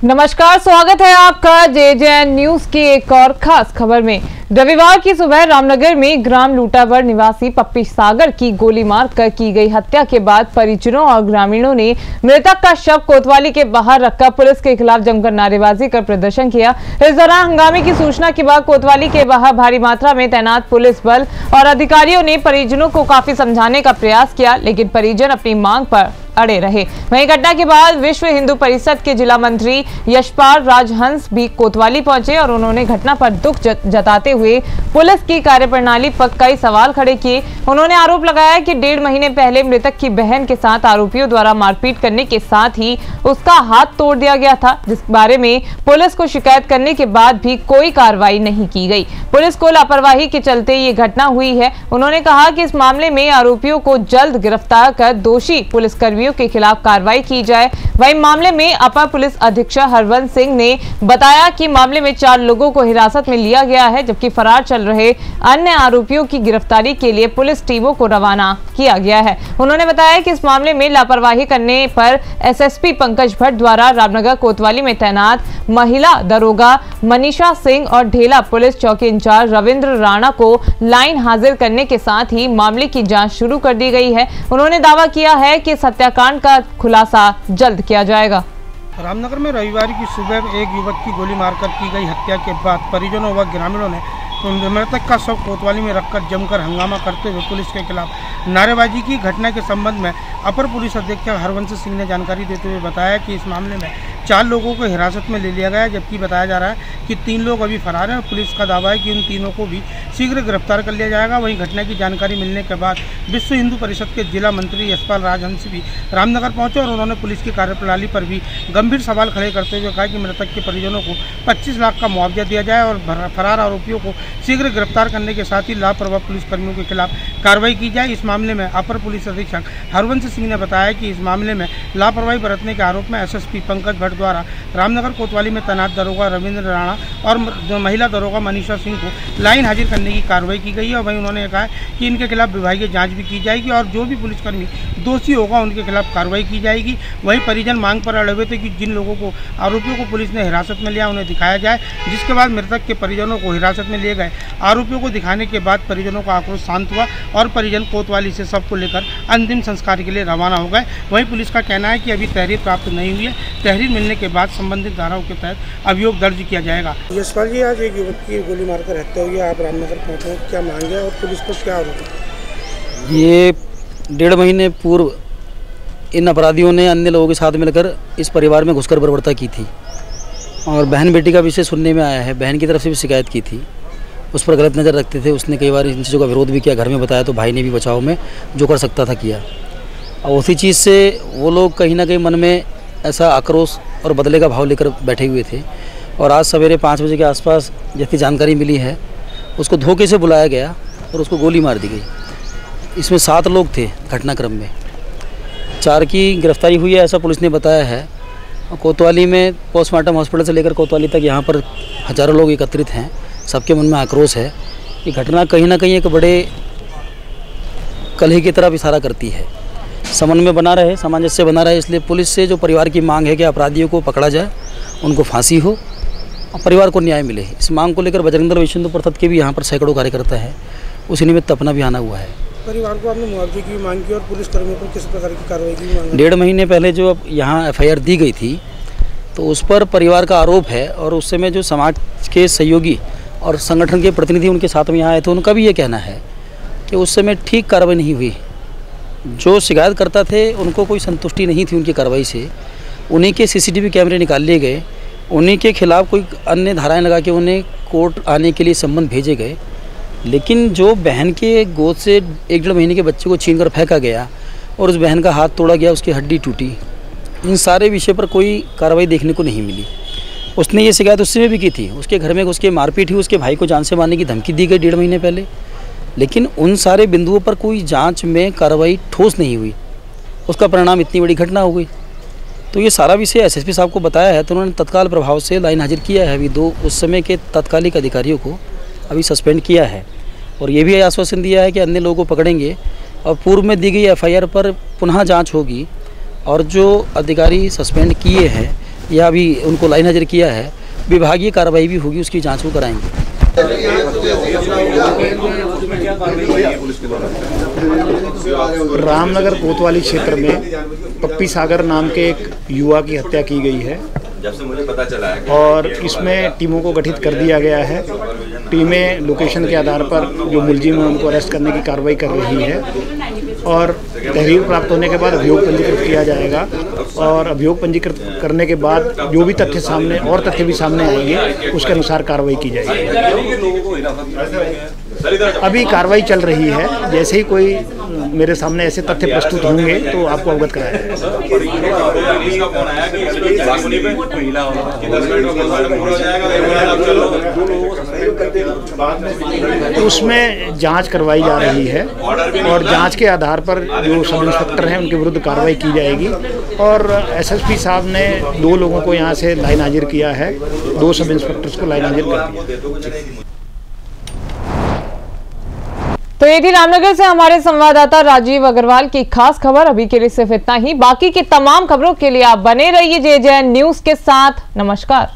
नमस्कार, स्वागत है आपका जेजेएन न्यूज की एक और खास खबर में। रविवार की सुबह रामनगर में ग्राम लूटावर निवासी पप्पी सागर की गोली मारकर की गई हत्या के बाद परिजनों और ग्रामीणों ने मृतक का शव कोतवाली के बाहर रखकर पुलिस के खिलाफ जमकर नारेबाजी कर प्रदर्शन किया। इस दौरान हंगामे की सूचना के बाद कोतवाली के बाहर भारी मात्रा में तैनात पुलिस बल और अधिकारियों ने परिजनों को काफी समझाने का प्रयास किया, लेकिन परिजन अपनी मांग पर अड़े रहे। वहीं घटना के बाद विश्व हिंदू परिषद के जिला मंत्री यशपाल राजहंस भी कोतवाली पहुंचे और उन्होंने घटना पर दुख जताते हुए पुलिस की कार्यप्रणाली पर कई सवाल खड़े किए। उन्होंने आरोप लगाया कि 1.5 महीने पहले मृतक की बहन के साथ आरोपियों द्वारा मारपीट करने के साथ ही उसका हाथ तोड़ दिया गया था, जिस बारे में पुलिस को शिकायत करने के बाद भी कोई कार्रवाई नहीं की गई। पुलिस को लापरवाही के चलते ये घटना हुई है। उन्होंने कहा कि इस मामले में आरोपियों को जल्द गिरफ्तार कर दोषी पुलिसकर्मियों के खिलाफ कार्रवाई की जाए। वहीं मामले में अपर पुलिस अधीक्षक हरवंश सिंह ने बताया कि मामले में 4 लोगों को हिरासत में लिया गया है, जबकि फरार चल रहे अन्य आरोपियों की गिरफ्तारी के लिए पुलिस टीमों को रवाना किया गया है। उन्होंने बताया कि इस मामले में लापरवाही करने पर एसएसपी पंकज भट्ट द्वारा रामनगर कोतवाली में तैनात महिला दरोगा मनीषा सिंह और ढेला पुलिस चौकी इंचार्ज रविंद्र राणा को लाइन हाजिर करने के साथ ही मामले की जांच शुरू कर दी गई है। उन्होंने दावा किया है कि हत्याकांड का खुलासा जल्द किया जाएगा। रामनगर में रविवार की सुबह एक युवक की गोली मारकर की गई हत्या के बाद परिजनों व ग्रामीणों ने मृतक का शव कोतवाली में रखकर जमकर हंगामा करते हुए पुलिस के खिलाफ नारेबाजी की। घटना के संबंध में अपर पुलिस अधीक्षक हरवंश सिंह ने जानकारी देते हुए बताया कि इस मामले में 4 लोगों को हिरासत में ले लिया गया है, जबकि बताया जा रहा है कि 3 लोग अभी फरार हैं। पुलिस का दावा है कि उन तीनों को भी शीघ्र गिरफ्तार कर लिया जाएगा। वहीं घटना की जानकारी मिलने के बाद विश्व हिंदू परिषद के जिला मंत्री यशपाल राजहंस भी रामनगर पहुंचे और उन्होंने पुलिस की कार्यप्रणाली पर भी गंभीर सवाल खड़े करते हुए कहा कि मृतक के परिजनों को 25 लाख का मुआवजा दिया जाए और फरार आरोपियों को शीघ्र गिरफ्तार करने के साथ ही लापरवाह पुलिसकर्मियों के खिलाफ कार्रवाई की जाए। इस मामले में अपर पुलिस अधीक्षक हरवंश सिंह ने बताया कि इस मामले में लापरवाही बरतने के आरोप में एसएसपी पंकज भट्ट द्वारा रामनगर कोतवाली में तैनात दरोगा रविंद्र राणा और महिला दरोगा मनीषा सिंह को लाइन हाजिर करने की कार्रवाई की गई है। वहीं उन्होंने कहा कि इनके खिलाफ विभागीय जांच भी की जाएगी और जो भी पुलिसकर्मी दोषी होगा उनके खिलाफ कार्रवाई की जाएगी। वहीं परिजन मांग पर अड़े हुए थे कि जिन लोगों को आरोपियों को पुलिस ने हिरासत में लिया उन्हें दिखाया जाए, जिसके बाद मृतक के परिजनों को हिरासत में लिए गए आरोपियों को दिखाने के बाद परिजनों का आक्रोश शांत हुआ और परिजन कोतवाली से सबको लेकर अंतिम संस्कार के लिए रवाना हो गए। वहीं पुलिस का कहना है कि अभी तहरीर प्राप्त नहीं हुई है, तहरीर मिलने के बाद संबंधित धाराओं के तहत अभियोग दर्ज किया जाएगा। यशपाल जी, आज एक युवक की गोली मारकर हत्या हुई है, आप रामनगर पहुंचे हैं, क्या मांग है और पुलिस को क्या आरोप है? ये 1.5 महीने पूर्व इन अपराधियों ने अन्य लोगों के साथ मिलकर इस परिवार में घुसकर बर्बरता की थी और बहन बेटी का विषय सुनने में आया है। बहन की तरफ से भी शिकायत की थी, उस पर गलत नज़र रखते थे। उसने कई बार इन चीज़ों का विरोध भी किया, घर में बताया तो भाई ने भी बचाव में जो कर सकता था किया। और उसी चीज़ से वो लोग कहीं ना कहीं मन में ऐसा आक्रोश और बदले का भाव लेकर बैठे हुए थे। और आज सवेरे 5 बजे के आसपास जितनी जानकारी मिली है, उसको धोखे से बुलाया गया और उसको गोली मार दी गई। इसमें 7 लोग थे घटनाक्रम में, 4 की गिरफ्तारी हुई है ऐसा पुलिस ने बताया है। कोतवाली में पोस्टमार्टम हॉस्पिटल से लेकर कोतवाली तक यहाँ पर हज़ारों लोग एकत्रित हैं। सबके मन में आक्रोश है। ये घटना कहीं ना कहीं एक बड़े कलह की तरफ इशारा करती है। समन्वय बना रहे, सामंजस्य बना रहे, इसलिए पुलिस से जो परिवार की मांग है कि अपराधियों को पकड़ा जाए, उनको फांसी हो और परिवार को न्याय मिले। इस मांग को लेकर बजरंग दल विश्व हिंदू परिषद के भी यहाँ पर सैकड़ों कार्यकर्ता है, उसी निमित्त अपना भी आना हुआ है। परिवार को आपने मुआवजे की मांग की और पुलिस कर्मियों पर किस प्रकार की कार्रवाई की मांग? 1.5 महीने पहले जो यहाँ FIR दी गई थी तो उस पर परिवार का आरोप है और उस समय जो समाज के सहयोगी और संगठन के प्रतिनिधि उनके साथ में यहाँ आए थे, उनका भी ये कहना है कि उस समय ठीक कार्रवाई नहीं हुई। जो शिकायत करता थे उनको कोई संतुष्टि नहीं थी उनकी कार्रवाई से। उन्हीं के CCTV कैमरे निकाल लिए गए, उन्हीं के खिलाफ कोई अन्य धाराएं लगा के उन्हें कोर्ट आने के लिए संबंध भेजे गए। लेकिन जो बहन के गोद से 1-1.5 महीने के बच्चे को छीन कर फेंका गया और उस बहन का हाथ तोड़ा गया, उसकी हड्डी टूटी, इन सारे विषय पर कोई कार्रवाई देखने को नहीं मिली। उसने ये शिकायत उस समय भी की थी, उसके घर में उसके मारपीट हुई, उसके भाई को जान से मारने की धमकी दी गई 1.5 महीने पहले। लेकिन उन सारे बिंदुओं पर कोई जांच में कार्रवाई ठोस नहीं हुई, उसका परिणाम इतनी बड़ी घटना हो गई। तो ये सारा विषय SSP साहब को बताया है तो उन्होंने तत्काल प्रभाव से लाइन हाजिर किया है। अभी 2 उस समय के तत्कालिक अधिकारियों को अभी सस्पेंड किया है और ये भी आश्वासन दिया है कि अन्य लोगों को पकड़ेंगे और पूर्व में दी गई FIR पर पुनः जाँच होगी और जो अधिकारी सस्पेंड किए हैं या अभी उनको लाइन हाजिर किया है। विभागीय कार्रवाई भी होगी, उसकी जाँच वो कराएंगे। रामनगर कोतवाली क्षेत्र में पप्पी सागर नाम के एक युवा की हत्या की गई है। जब से मुझे पता चला है और इसमें टीमों को गठित कर दिया गया है। टीमें लोकेशन के आधार पर जो मुलजिम है उनको अरेस्ट करने की कार्रवाई कर रही है और तहरीर प्राप्त होने के बाद अभियोग पंजीकृत किया जाएगा और अभियोग पंजीकृत करने के बाद जो भी तथ्य सामने और तथ्य भी सामने आएंगे उसके अनुसार कार्रवाई की जाएगी। अभी कार्रवाई चल रही है, जैसे ही कोई मेरे सामने ऐसे तथ्य प्रस्तुत होंगे तो आपको अवगत कराया जाएगा। उसमें जांच करवाई जा रही है और जांच के आधार पर जो सब इंस्पेक्टर हैं उनके विरुद्ध कार्रवाई की जाएगी और एसएसपी साहब ने 2 लोगों को यहाँ से लाइन हाजिर किया है, 2 सब इंस्पेक्टर्स को लाइन हाजिर कर दिया। तो ये थी रामनगर से हमारे संवाददाता राजीव अग्रवाल की खास खबर। अभी के लिए सिर्फ इतना ही। बाकी की तमाम खबरों के लिए आप बने रहिए JJN न्यूज के साथ। नमस्कार।